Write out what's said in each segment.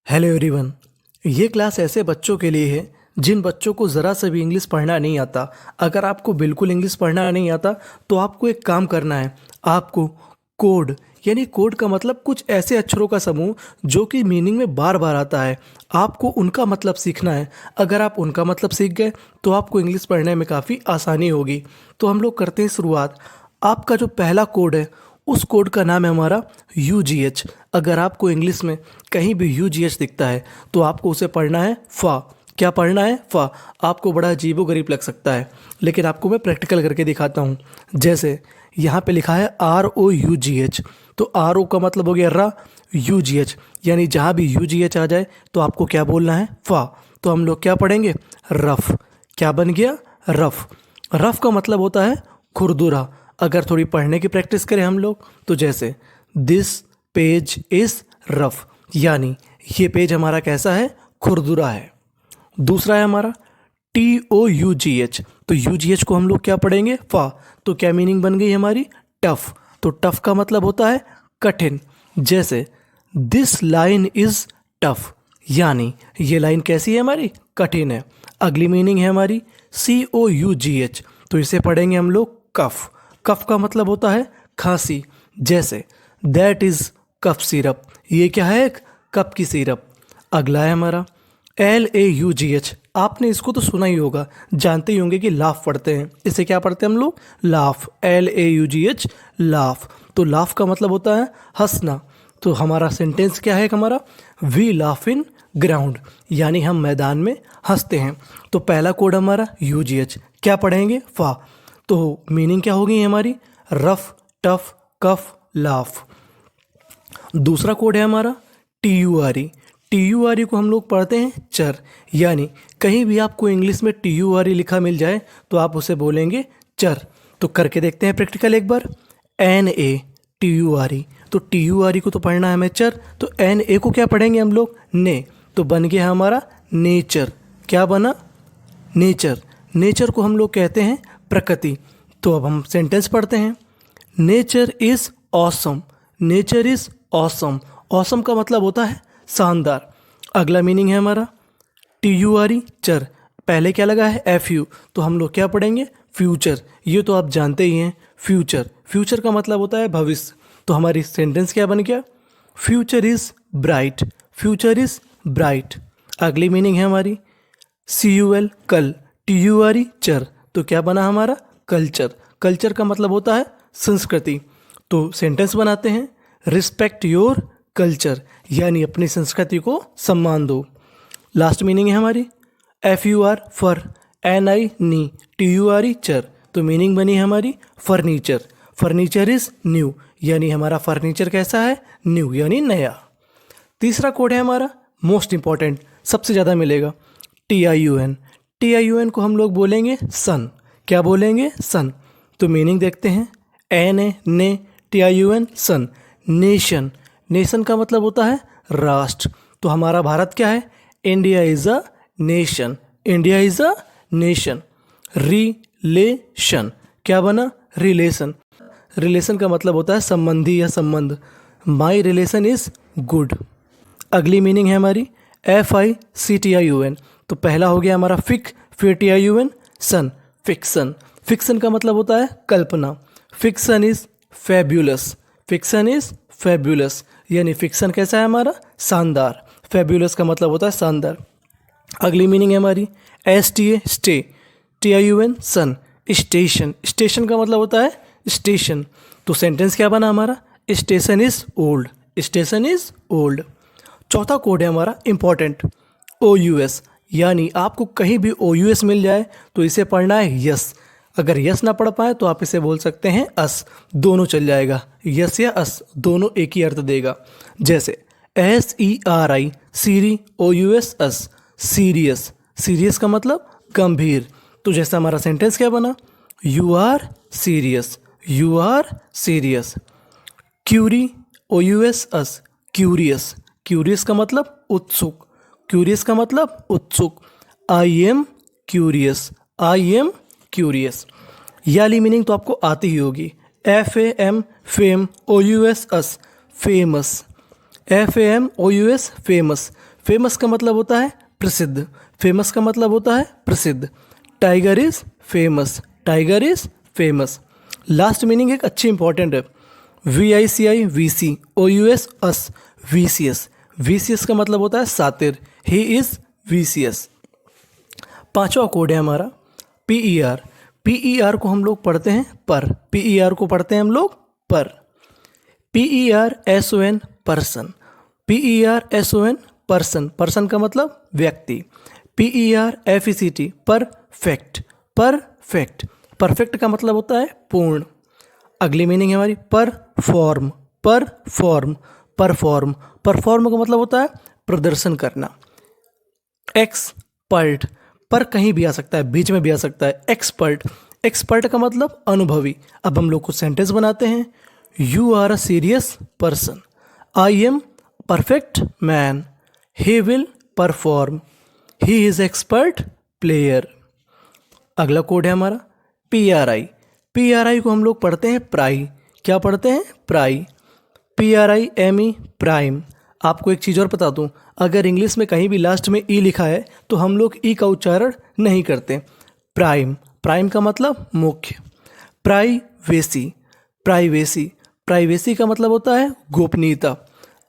Hello everyone. ये class ऐसे बच्चों के लिए है जिन बच्चों को ज़रा सा भी इंग्लिश पढ़ना नहीं आता। अगर आपको बिल्कुल इंग्लिश पढ़ना नहीं आता तो आपको एक काम करना है। आपको कोड यानी कोड का मतलब कुछ ऐसे अक्षरों का समूह जो कि मीनिंग में बार बार आता है, आपको उनका मतलब सीखना है। अगर आप उनका मतलब सीख गए तो आपको इंग्लिश पढ़ने में काफ़ी आसानी होगी। तो हम लोग करते हैं शुरुआत। आपका जो पहला कोड है उस कोड का नाम है हमारा UGH। अगर आपको इंग्लिश में कहीं भी UGH दिखता है तो आपको उसे पढ़ना है फा। क्या पढ़ना है? फा। आपको बड़ा अजीबोगरीब लग सकता है लेकिन आपको मैं प्रैक्टिकल करके दिखाता हूँ। जैसे यहाँ पे लिखा है ROUGH, तो RO का मतलब हो गया रा, UGH यानी जहाँ भी UGH आ जाए तो आपको क्या बोलना है? फा। तो हम लोग क्या पढ़ेंगे? रफ। क्या बन गया? रफ। रफ का मतलब होता है खुरदुरा। अगर थोड़ी पढ़ने की प्रैक्टिस करें हम लोग तो जैसे दिस पेज इज़ रफ, यानी ये पेज हमारा कैसा है? खुरदुरा है। दूसरा है हमारा TOUGH, तो UGH को हम लोग क्या पढ़ेंगे? फा। तो क्या मीनिंग बन गई हमारी? टफ। तो टफ का मतलब होता है कठिन। जैसे दिस लाइन इज़ टफ, यानी ये लाइन कैसी है हमारी? कठिन है। अगली मीनिंग है हमारी COUGH, तो इसे पढ़ेंगे हम लोग कफ। कफ का मतलब होता है खांसी। जैसे दैट इज़ कफ सिरप, ये क्या है? एक कप की सिरप। अगला है हमारा LAUGH। आपने इसको तो सुना ही होगा, जानते ही होंगे कि लाफ पढ़ते हैं। इसे क्या पढ़ते हैं हम लोग? लाफ। LAUGH, laugh. तो लाफ का मतलब होता है हंसना। तो हमारा सेंटेंस क्या है हमारा? वी लाफ इन ग्राउंड, यानी हम मैदान में हंसते हैं। तो पहला कोड हमारा UGH। क्या पढ़ेंगे? फा। तो मीनिंग क्या होगी हमारी? रफ, टफ, कफ, लाफ। दूसरा कोड है हमारा TURE। TURE को हम लोग पढ़ते हैं चर, यानी कहीं भी आपको इंग्लिश में TURE लिखा मिल जाए तो आप उसे बोलेंगे चर। तो करके देखते हैं प्रैक्टिकल एक बार। NATURE, तो TURE को तो पढ़ना है हमें चर, तो NA को क्या पढ़ेंगे हम लोग? ने। तो बन गया हमारा नेचर। क्या बना? नेचर। नेचर को हम लोग कहते हैं प्रकृति। तो अब हम सेंटेंस पढ़ते हैं। Nature is awesome. Nature is awesome. Awesome का मतलब होता है शानदार। अगला मीनिंग है हमारा TURE, चर। पहले क्या लगा है? FU, तो हम लोग क्या पढ़ेंगे? फ्यूचर। ये तो आप जानते ही हैं, फ्यूचर। फ्यूचर का मतलब होता है भविष्य। तो हमारी सेंटेंस क्या बन गया? Future is bright. Future is bright. अगली मीनिंग है हमारी CUL, कल। TURE, चर। तो क्या बना हमारा? कल्चर। कल्चर का मतलब होता है संस्कृति। तो सेंटेंस बनाते हैं, रिस्पेक्ट योर कल्चर, यानी अपनी संस्कृति को सम्मान दो। लास्ट मीनिंग है हमारी FUR, फर। NI, नी। TURE, चर। तो मीनिंग बनी हमारी फर्नीचर। फर्नीचर इज़ न्यू, यानी हमारा फर्नीचर कैसा है? न्यू, यानी नया। तीसरा कोड है हमारा मोस्ट इंपॉर्टेंट, सबसे ज़्यादा मिलेगा, TIUN। TIUN को हम लोग बोलेंगे सन। क्या बोलेंगे? सन। तो मीनिंग देखते हैं। NA, ने। TIUN, सन। नेशन। नेशन का मतलब होता है राष्ट्र। तो हमारा भारत क्या है? India is a nation. India is a nation. Relation. क्या बना? रिलेशन। रिलेशन का मतलब होता है संबंधी या संबंध। माई रिलेशन इज़ गुड। अगली मीनिंग है हमारी FICTION। तो पहला हो गया हमारा फिक, फिर TIUN, सन। फिक्सन। फिक्सन का मतलब होता है कल्पना। Fiction is fabulous. Fiction is fabulous, यानी फिक्सन कैसा है हमारा? शानदार। फैब्यूलस का मतलब होता है शानदार। अगली मीनिंग है हमारी STA, स्टे। TIUN, सन। स्टेशन। स्टेशन का मतलब होता है स्टेशन। तो सेंटेंस क्या बना हमारा? Station is old. Station is old. चौथा कोड है हमारा इंपॉर्टेंट, OUS, यानी आपको कहीं भी OUS मिल जाए तो इसे पढ़ना है यस। अगर यस ना पढ़ पाए तो आप इसे बोल सकते हैं अस, दोनों चल जाएगा। यस या अस दोनों एक ही अर्थ देगा। जैसे SERI, seri, OUS, ous, serious. Serious का मतलब गंभीर। तो जैसा हमारा सेंटेंस क्या बना? You are serious. You are serious. Curi, OUS, ous, curious. Curious का मतलब उत्सुक। क्यूरियस का मतलब उत्सुक। I am curious. I am curious. ये वाली मीनिंग तो आपको आती ही होगी। FAM, fam. OUS, ous, famous. FAM, OUS, famous. Famous का मतलब होता है प्रसिद्ध, फेमस का मतलब होता है प्रसिद्ध। Tiger is famous, tiger is famous. Last meaning एक अच्छी इंपॉर्टेंट है, VICI VC, OUS अस, VCS, VCS का मतलब होता है सातिर, ही इज VCS। पांचवा कोड है हमारा PER, PER को हम लोग पढ़ते हैं पर, PER को पढ़ते हैं हम लोग पर। PERSON person, PERSON person, person का मतलब व्यक्ति। PERFECT परफेक्ट, परफेक्ट, परफेक्ट का मतलब होता है पूर्ण। अगली मीनिंग है हमारी परफॉर्म, परफॉर्म, परफॉर्म, परफॉर्म का मतलब होता है प्रदर्शन करना। एक्सपर्ट, पर कहीं भी आ सकता है, बीच में भी आ सकता है। एक्सपर्ट, एक्सपर्ट का मतलब अनुभवी। अब हम लोग कुछ सेंटेंस बनाते हैं। You are a serious person, I am perfect man, he will perform, he is expert player. अगला कोड है हमारा PRI, PRI को हम लोग पढ़ते हैं प्राई। क्या पढ़ते हैं? प्राई, PRIME प्राइम। आपको एक चीज़ और बता दूं, अगर इंग्लिश में कहीं भी लास्ट में ई लिखा है तो हम लोग ई का उच्चारण नहीं करते। प्राइम, प्राइम का मतलब मुख्य। प्राइवेसी, प्राइवेसी, प्राइवेसी का मतलब होता है गोपनीयता।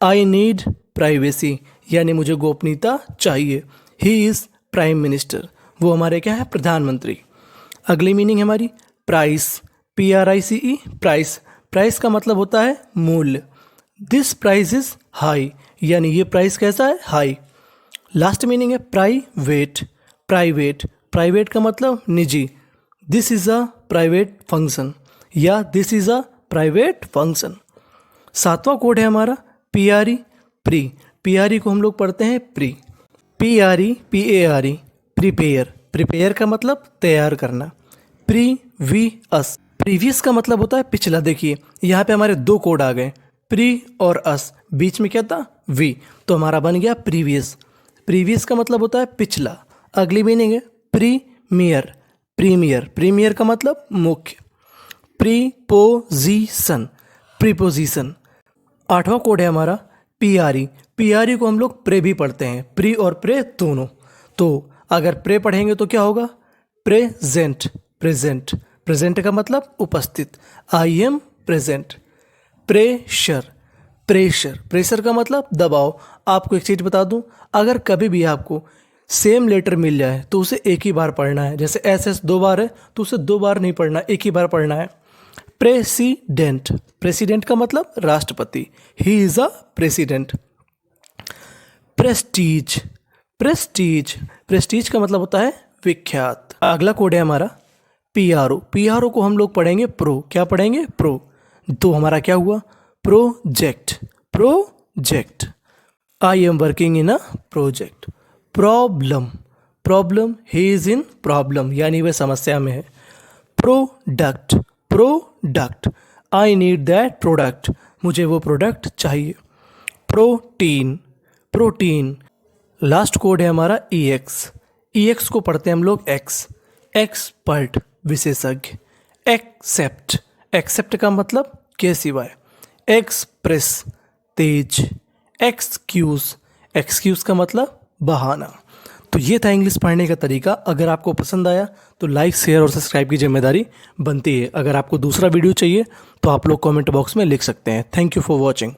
आई नीड प्राइवेसी, यानी मुझे गोपनीयता चाहिए। ही इज़ प्राइम मिनिस्टर, वो हमारे क्या है? प्रधानमंत्री। अगली मीनिंग है हमारी प्राइस, PRICE प्राइस, प्राइस का मतलब होता है मूल्य। दिस प्राइस इज हाई, यानी ये प्राइस कैसा है? हाई। लास्ट मीनिंग है प्राइवेट, प्राइवेट, प्राइवेट का मतलब निजी। This is a private function, या this is a private function. सातवां कोड है हमारा PRE प्री, PRE को हम लोग पढ़ते हैं प्री। PRE प्रिपेयर, प्रिपेयर का मतलब तैयार करना। प्रीवियस, प्रीवियस का मतलब होता है पिछला। देखिए यहाँ पे हमारे दो कोड आ गए, प्री और अस, बीच में क्या था? वी, तो हमारा बन गया प्रीवियस। प्रीवियस का मतलब होता है पिछला। अगली मीनिंग है प्रीमियर, प्रीमियर, प्रीमियर का मतलब मुख्य। Preposition, preposition. आठवां कोड है हमारा PRE, PRE को हम लोग प्रे भी पढ़ते हैं, प्री और प्रे दोनों। तो अगर प्रे पढ़ेंगे तो क्या होगा? प्रेजेंट, प्रेजेंट, प्रेजेंट का मतलब उपस्थित। I am present. Pressure, pressure, pressure का मतलब दबाव। आपको एक चीज़ बता दूं, अगर कभी भी आपको सेम लेटर मिल जाए तो उसे एक ही बार पढ़ना है। जैसे SS दो बार है तो उसे दो बार नहीं पढ़ना, एक ही बार पढ़ना है। प्रेसिडेंट, प्रेसिडेंट का मतलब राष्ट्रपति, he is a president. Prestige, Prestige, Prestige का मतलब होता है विख्यात। अगला कोड है हमारा PRO, PRO को हम लोग पढ़ेंगे प्रो। क्या पढ़ेंगे? प्रो। तो हमारा क्या हुआ? Project, project. I am working in a project. Problem, problem, he is in problem, यानी वह समस्या में है। Product, product, I need that product, मुझे वो प्रोडक्ट चाहिए। Protein, protein. लास्ट कोड है हमारा EX, EX को पढ़ते हैं हम लोग एक्स, एक्सपर्ट, विशेषज्ञ। एक्सेप्ट, एक्सेप्ट का मतलब के सिवाय। एक्सप्रेस, तेज। एक्सक्यूज, एक्सक्यूज का मतलब बहाना। तो ये था इंग्लिश पढ़ने का तरीका। अगर आपको पसंद आया तो लाइक, शेयर और सब्सक्राइब की जिम्मेदारी बनती है। अगर आपको दूसरा वीडियो चाहिए तो आप लोग कमेंट बॉक्स में लिख सकते हैं। Thank you for watching.